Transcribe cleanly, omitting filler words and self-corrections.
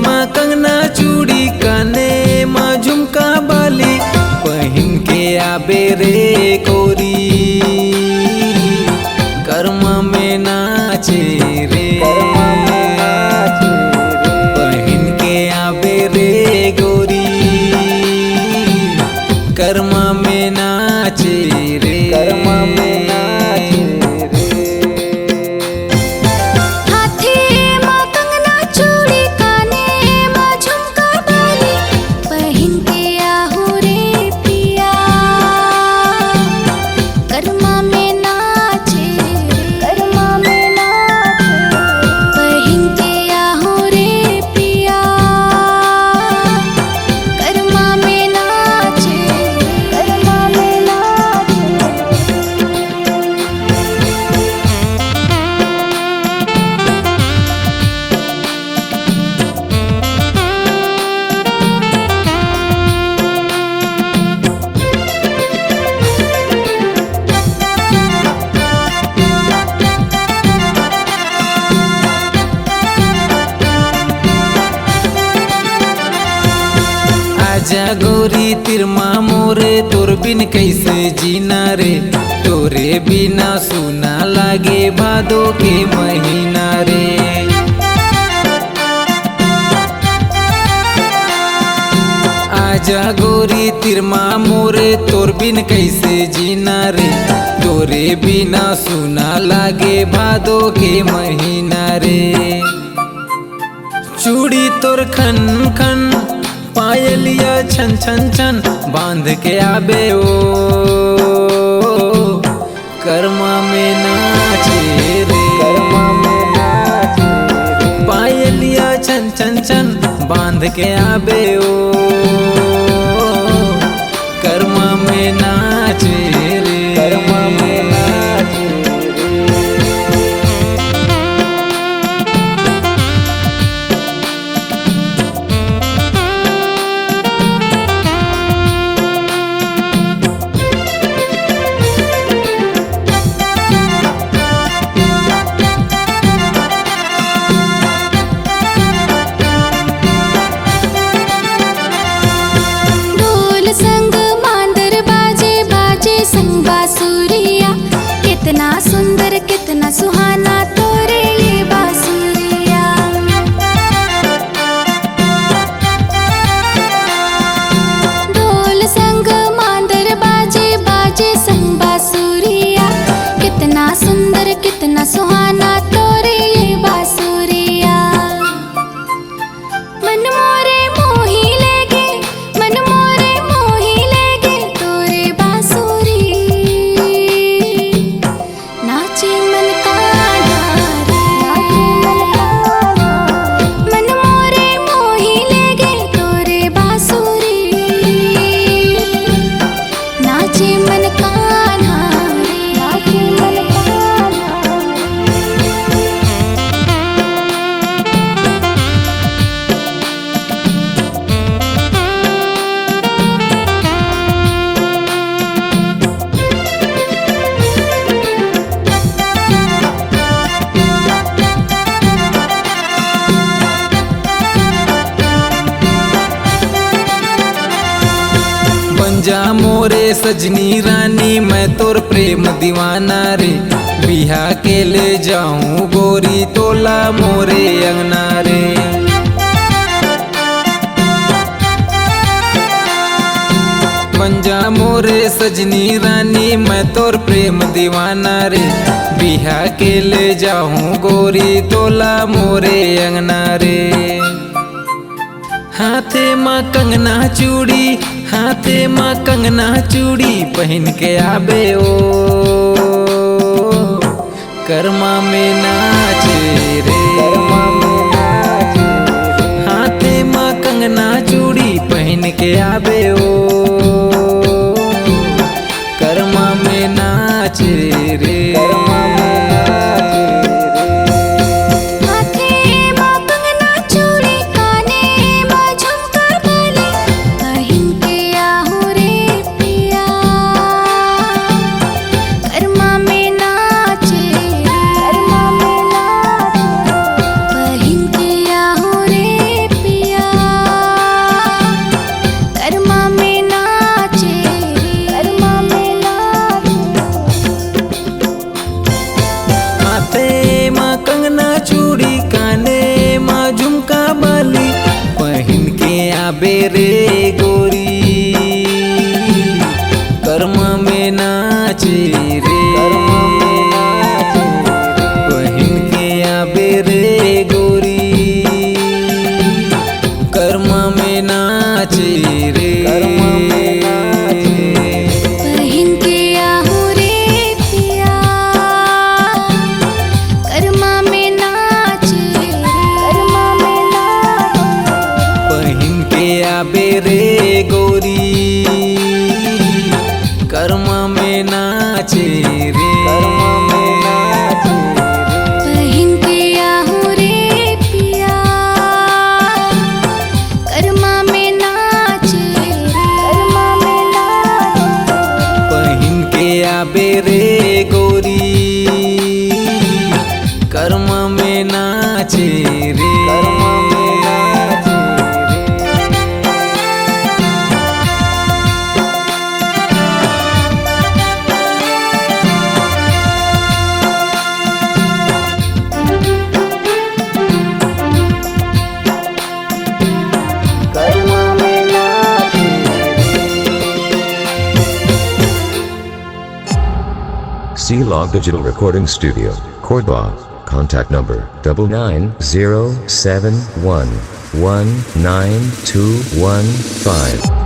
माँ कंगना चूड़ी काने माँ झुमका बाली पहन के आबे रे गोरी कर्मा में नाचे रे पहन के आबे रे गोरी कर्मा में नाचे रे आजा गोरी तिरमा मोरे तोर बिन कैसे जीना रे तोरे बिना सुना लागे भादो के महीना रे आजा गोरी तिरमा मोरे तोर बिन कैसे जीना रे तोरे बिना सुना लागे भादो के महीना रे चूड़ी तोर खन खन पायलिया छन छन छन बांध के आबे ओ कर्मा में नाचे रे पायलिया छन छन छन बांध के आबे ओ कर्मा में नाचे रे कितना सुंदर कितना सुहाना तोरे ये बांसुरिया ढोल संग मांदर बाजे बाजे संग बांसुरिया कितना सुंदर कितना सुहाना तोरे ये बांसुरिया मन मोरे मोही लेगे मन मोरे मोही लेगे तोरे बांसुरी नाचे मन कान्हा मन मोरे मोही लेगे तोरे बांसुरी नाचे मन कान्हा जा मोरे सजनी रानी मैं तोर प्रेम दीवाना रे बिहा के ले जाऊं गोरी तोला मोरे अंगना रे बंजा मोरे सजनी रानी मैं तोर प्रेम दीवाना रे बिहा के ले जाऊं गोरी तोला मोरे अंगना रे हाथे माँ कंगना चूड़ी हाथे माँ कंगना चूड़ी पहन के आबे ओ कर्मा में नाचे रे हाथे माँ कंगना चूड़ी पहन के आबे ओ कर्मा में नाचे रे रे बेरे गोरी कर्म में नाचे रे बहिन के आबे रे गोरी कर्म में नाचे रे बहिन के आहू रे पिया कर्मा में नाचे बहिन के आबे रे गोरी कर्म में नाचे रे बहिन के आहू रे पिया कर्मा में नाचे बहिन के आबे रे गोरी कर्म में नाचे रे C-Log Digital Recording Studio, Cordoba. Contact number 99071192115.